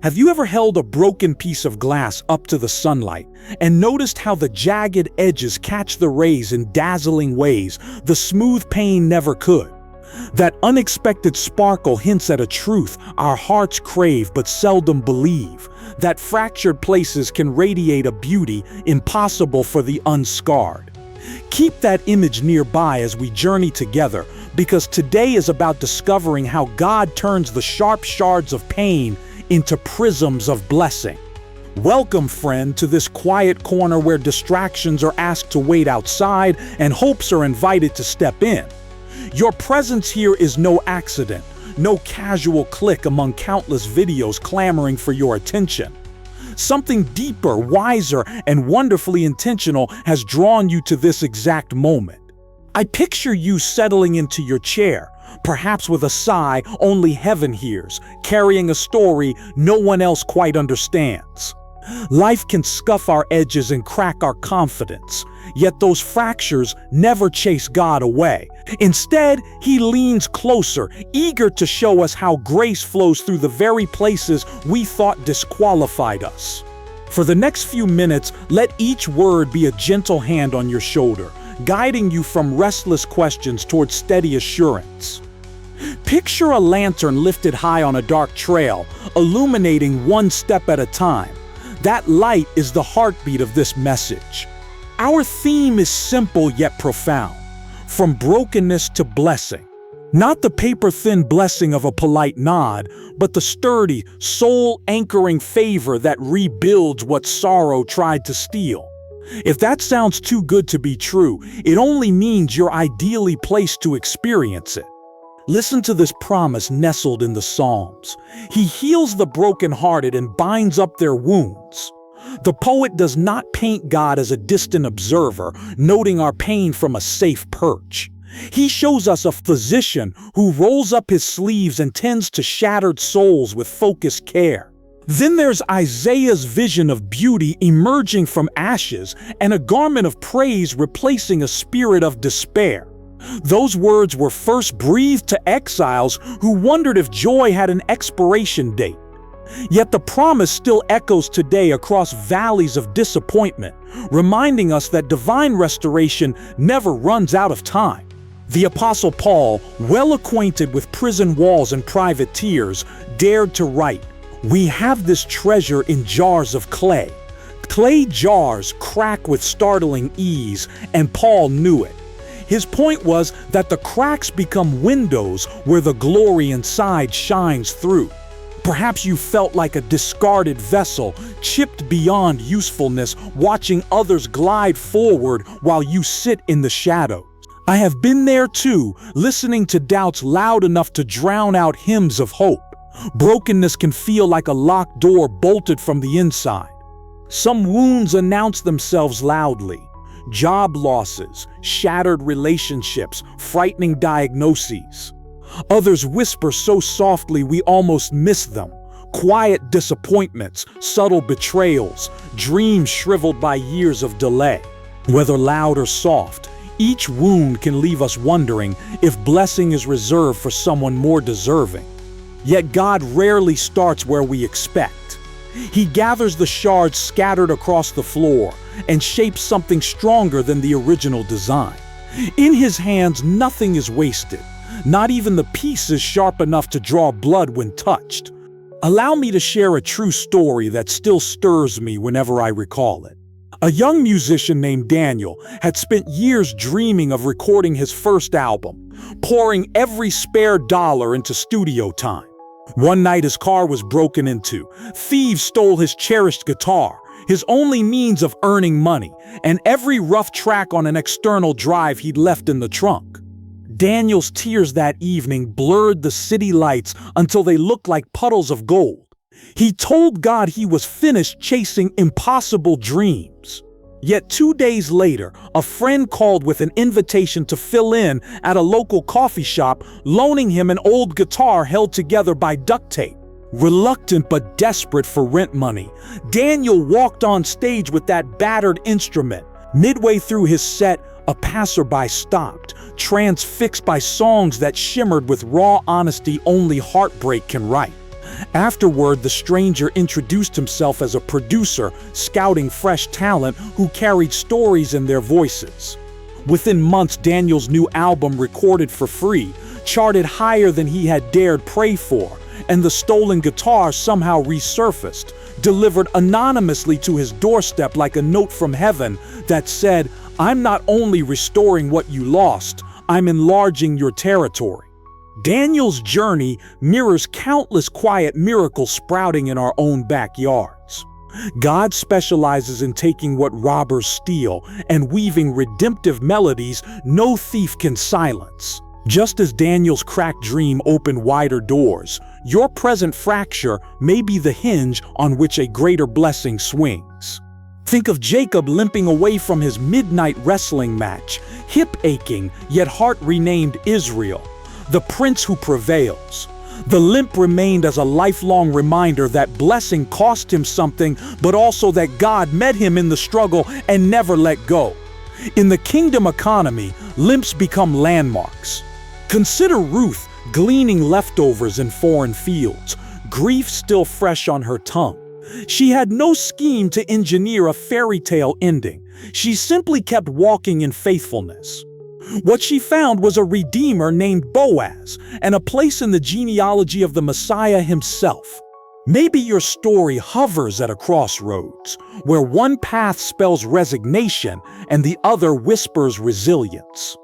Have you ever held a broken piece of glass up to the sunlight and noticed how the jagged edges catch the rays in dazzling ways the smooth pane never could? That unexpected sparkle hints at a truth our hearts crave but seldom believe, that fractured places can radiate a beauty impossible for the unscarred. Keep that image nearby as we journey together, because today is about discovering how God turns the sharp shards of pain into prisms of blessing. Welcome, friend, to this quiet corner where distractions are asked to wait outside and hopes are invited to step in. Your presence here is no accident, no casual click among countless videos clamoring for your attention. Something deeper, wiser, and wonderfully intentional has drawn you to this exact moment. I picture you settling into your chair, perhaps with a sigh only heaven hears, carrying a story no one else quite understands. Life can scuff our edges and crack our confidence, yet those fractures never chase God away. Instead, He leans closer, eager to show us how grace flows through the very places we thought disqualified us. For the next few minutes, let each word be a gentle hand on your shoulder, guiding you from restless questions towards steady assurance. Picture a lantern lifted high on a dark trail, illuminating one step at a time. That light is the heartbeat of this message. Our theme is simple yet profound, from brokenness to blessing. Not the paper-thin blessing of a polite nod, but the sturdy, soul-anchoring favor that rebuilds what sorrow tried to steal. If that sounds too good to be true, it only means you're ideally placed to experience it. Listen to this promise nestled in the Psalms. He heals the brokenhearted and binds up their wounds. The poet does not paint God as a distant observer, noting our pain from a safe perch. He shows us a physician who rolls up his sleeves and tends to shattered souls with focused care. Then there's Isaiah's vision of beauty emerging from ashes and a garment of praise replacing a spirit of despair. Those words were first breathed to exiles who wondered if joy had an expiration date. Yet the promise still echoes today across valleys of disappointment, reminding us that divine restoration never runs out of time. The Apostle Paul, well acquainted with prison walls and private tears, dared to write, "We have this treasure in jars of clay." Clay jars crack with startling ease, and Paul knew it. His point was that the cracks become windows where the glory inside shines through. Perhaps you felt like a discarded vessel, chipped beyond usefulness, watching others glide forward while you sit in the shadows. I have been there too, listening to doubts loud enough to drown out hymns of hope. Brokenness can feel like a locked door bolted from the inside. Some wounds announce themselves loudly. Job losses, shattered relationships, frightening diagnoses. Others whisper so softly we almost miss them. Quiet disappointments, subtle betrayals, dreams shriveled by years of delay. Whether loud or soft, each wound can leave us wondering if blessing is reserved for someone more deserving. Yet God rarely starts where we expect. He gathers the shards scattered across the floor and shapes something stronger than the original design. In His hands, nothing is wasted, not even the pieces sharp enough to draw blood when touched. Allow me to share a true story that still stirs me whenever I recall it. A young musician named Daniel had spent years dreaming of recording his first album, pouring every spare dollar into studio time. One night his car was broken into. Thieves stole his cherished guitar, his only means of earning money, and every rough track on an external drive he'd left in the trunk. Daniel's tears that evening blurred the city lights until they looked like puddles of gold. He told God he was finished chasing impossible dreams. Yet 2 days later, a friend called with an invitation to fill in at a local coffee shop, loaning him an old guitar held together by duct tape. Reluctant but desperate for rent money, Daniel walked on stage with that battered instrument. Midway through his set, A passerby stopped, transfixed by songs that shimmered with raw honesty only heartbreak can write. Afterward, the stranger introduced himself as a producer, scouting fresh talent who carried stories in their voices. Within months, Daniel's new album, recorded for free, charted higher than he had dared pray for, and the stolen guitar somehow resurfaced, delivered anonymously to his doorstep like a note from heaven that said, "I'm not only restoring what you lost, I'm enlarging your territory." Daniel's journey mirrors countless quiet miracles sprouting in our own backyards. God specializes in taking what robbers steal and weaving redemptive melodies no thief can silence. Just as Daniel's cracked dream opened wider doors, your present fracture may be the hinge on which a greater blessing swings. Think of Jacob limping away from his midnight wrestling match, hip aching, yet heart renamed Israel, the prince who prevails. The limp remained as a lifelong reminder that blessing cost him something, but also that God met him in the struggle and never let go. In the kingdom economy, limps become landmarks. Consider Ruth gleaning leftovers in foreign fields, grief still fresh on her tongue. She had no scheme to engineer a fairy tale ending. She simply kept walking in faithfulness. What she found was a redeemer named Boaz, and a place in the genealogy of the Messiah himself. Maybe your story hovers at a crossroads, where one path spells resignation and the other whispers resilience.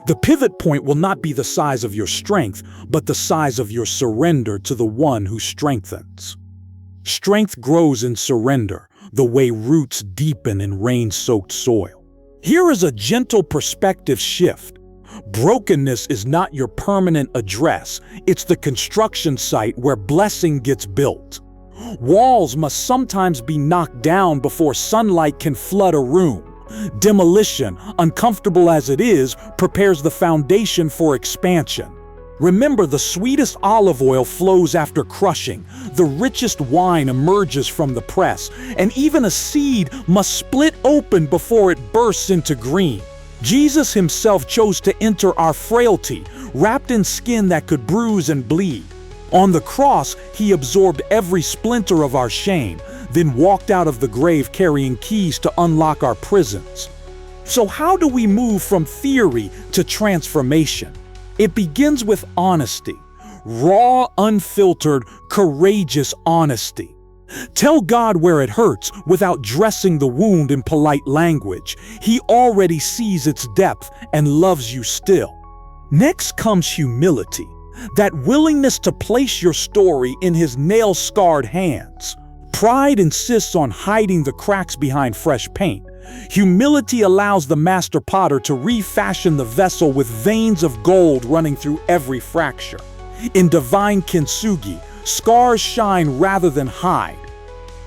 The pivot point will not be the size of your strength, but the size of your surrender to the one who strengthens. Strength grows in surrender, the way roots deepen in rain-soaked soil. Here is a gentle perspective shift. Brokenness is not your permanent address, it's the construction site where blessing gets built. Walls must sometimes be knocked down before sunlight can flood a room. Demolition, uncomfortable as it is, prepares the foundation for expansion. Remember, the sweetest olive oil flows after crushing, the richest wine emerges from the press, and even a seed must split open before it bursts into green. Jesus himself chose to enter our frailty, wrapped in skin that could bruise and bleed. On the cross, he absorbed every splinter of our shame, then walked out of the grave carrying keys to unlock our prisons. So how do we move from theory to transformation? It begins with honesty. Raw, unfiltered, courageous honesty. Tell God where it hurts without dressing the wound in polite language. He already sees its depth and loves you still. Next comes humility, that willingness to place your story in his nail-scarred hands. Pride insists on hiding the cracks behind fresh paint. Humility allows the master potter to refashion the vessel with veins of gold running through every fracture. In divine kintsugi, scars shine rather than hide.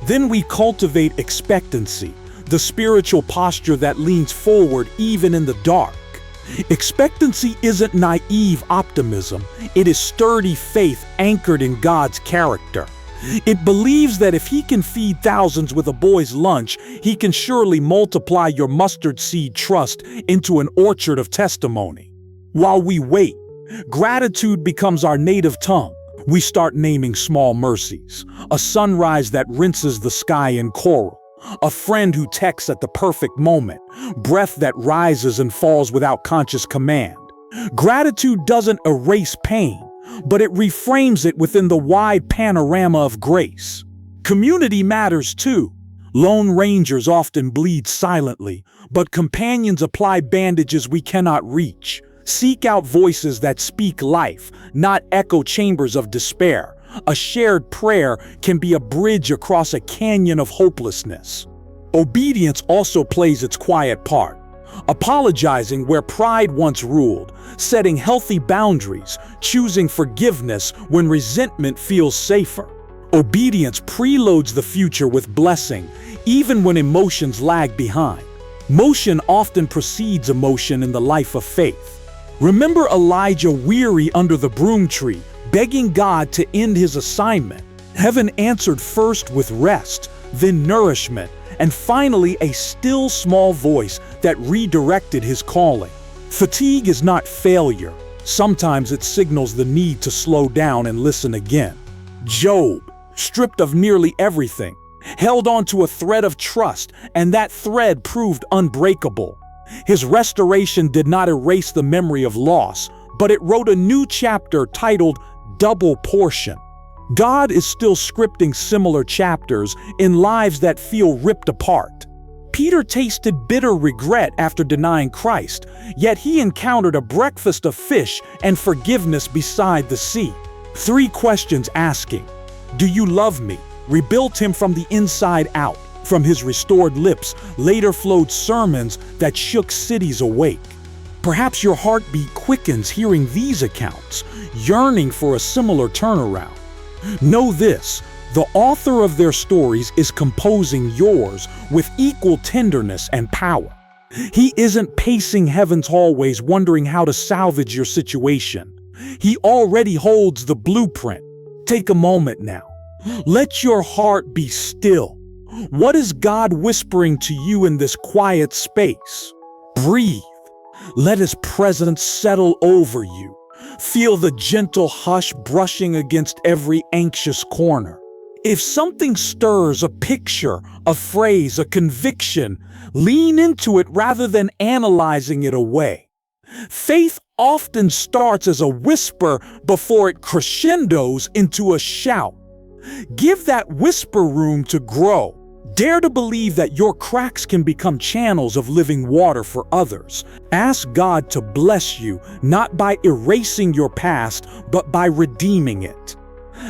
Then we cultivate expectancy, the spiritual posture that leans forward even in the dark. Expectancy isn't naive optimism, it is sturdy faith anchored in God's character. It believes that if he can feed thousands with a boy's lunch, he can surely multiply your mustard seed trust into an orchard of testimony. While we wait, gratitude becomes our native tongue. We start naming small mercies, a sunrise that rinses the sky in coral, a friend who texts at the perfect moment, breath that rises and falls without conscious command. Gratitude doesn't erase pain, but it reframes it within the wide panorama of grace. Community matters too. Lone rangers often bleed silently, but companions apply bandages we cannot reach. Seek out voices that speak life, not echo chambers of despair. A shared prayer can be a bridge across a canyon of hopelessness. Obedience also plays its quiet part. Apologizing where pride once ruled, setting healthy boundaries, choosing forgiveness when resentment feels safer. Obedience preloads the future with blessing, even when emotions lag behind. Motion often precedes emotion in the life of faith. Remember Elijah weary under the broom tree, begging God to end his assignment. Heaven answered first with rest, then nourishment, and finally a still small voice that redirected his calling. Fatigue is not failure. Sometimes it signals the need to slow down and listen again. Job, stripped of nearly everything, held on to a thread of trust, and that thread proved unbreakable. His restoration did not erase the memory of loss, but it wrote a new chapter titled Double Portion. God is still scripting similar chapters in lives that feel ripped apart. Peter tasted bitter regret after denying Christ, yet he encountered a breakfast of fish and forgiveness beside the sea. 3 questions asking, "Do you love me?" rebuilt him from the inside out. From his restored lips later flowed sermons that shook cities awake. Perhaps your heartbeat quickens hearing these accounts, yearning for a similar turnaround. Know this, the author of their stories is composing yours with equal tenderness and power. He isn't pacing heaven's hallways wondering how to salvage your situation. He already holds the blueprint. Take a moment now. Let your heart be still. What is God whispering to you in this quiet space? Breathe. Let His presence settle over you. Feel the gentle hush brushing against every anxious corner. If something stirs, a picture, a phrase, a conviction, lean into it rather than analyzing it away. Faith often starts as a whisper before it crescendos into a shout. Give that whisper room to grow. Dare to believe that your cracks can become channels of living water for others. Ask God to bless you, not by erasing your past, but by redeeming it.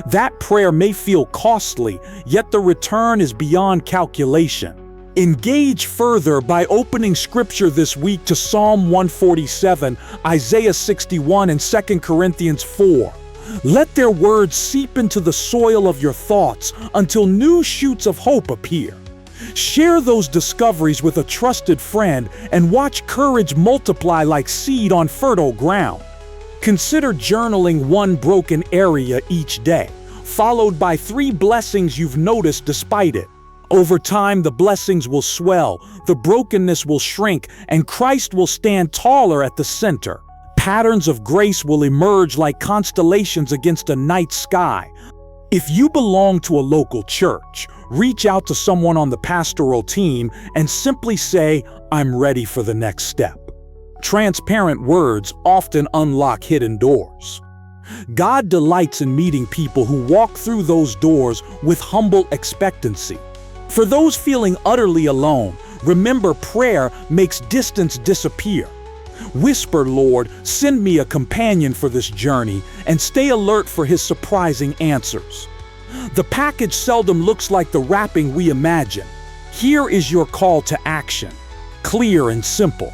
That prayer may feel costly, yet the return is beyond calculation. Engage further by opening scripture this week to Psalm 147, Isaiah 61, and 2 Corinthians 4. Let their words seep into the soil of your thoughts until new shoots of hope appear. Share those discoveries with a trusted friend and watch courage multiply like seed on fertile ground. Consider journaling one broken area each day, followed by 3 blessings you've noticed despite it. Over time, the blessings will swell, the brokenness will shrink, and Christ will stand taller at the center. Patterns of grace will emerge like constellations against a night sky. If you belong to a local church, reach out to someone on the pastoral team and simply say, "I'm ready for the next step." Transparent words often unlock hidden doors. God delights in meeting people who walk through those doors with humble expectancy. For those feeling utterly alone, remember prayer makes distance disappear. Whisper, "Lord, send me a companion for this journey," and stay alert for His surprising answers. The package seldom looks like the wrapping we imagine. Here is your call to action, clear and simple.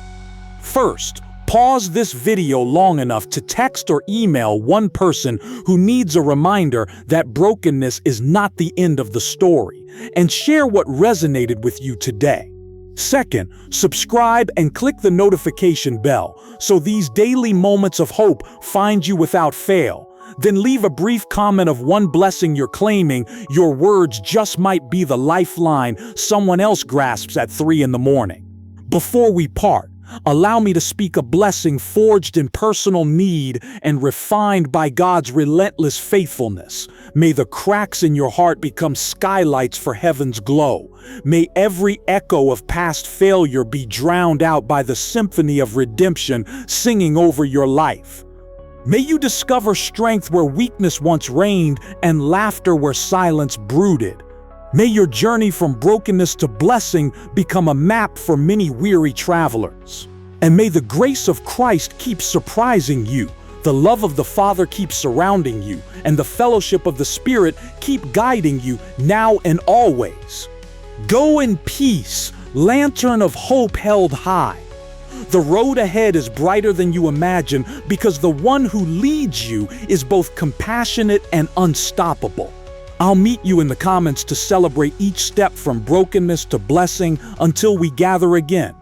First, pause this video long enough to text or email one person who needs a reminder that brokenness is not the end of the story, and share what resonated with you today. Second, subscribe and click the notification bell so these daily moments of hope find you without fail. Then leave a brief comment of one blessing you're claiming. Your words just might be the lifeline someone else grasps at 3 in the morning. Before we part, allow me to speak a blessing forged in personal need and refined by God's relentless faithfulness. May the cracks in your heart become skylights for heaven's glow. May every echo of past failure be drowned out by the symphony of redemption singing over your life. May you discover strength where weakness once reigned and laughter where silence brooded. May your journey from brokenness to blessing become a map for many weary travelers. And may the grace of Christ keep surprising you, the love of the Father keep surrounding you, and the fellowship of the Spirit keep guiding you now and always. Go in peace, lantern of hope held high. The road ahead is brighter than you imagine because the one who leads you is both compassionate and unstoppable. I'll meet you in the comments to celebrate each step from brokenness to blessing until we gather again.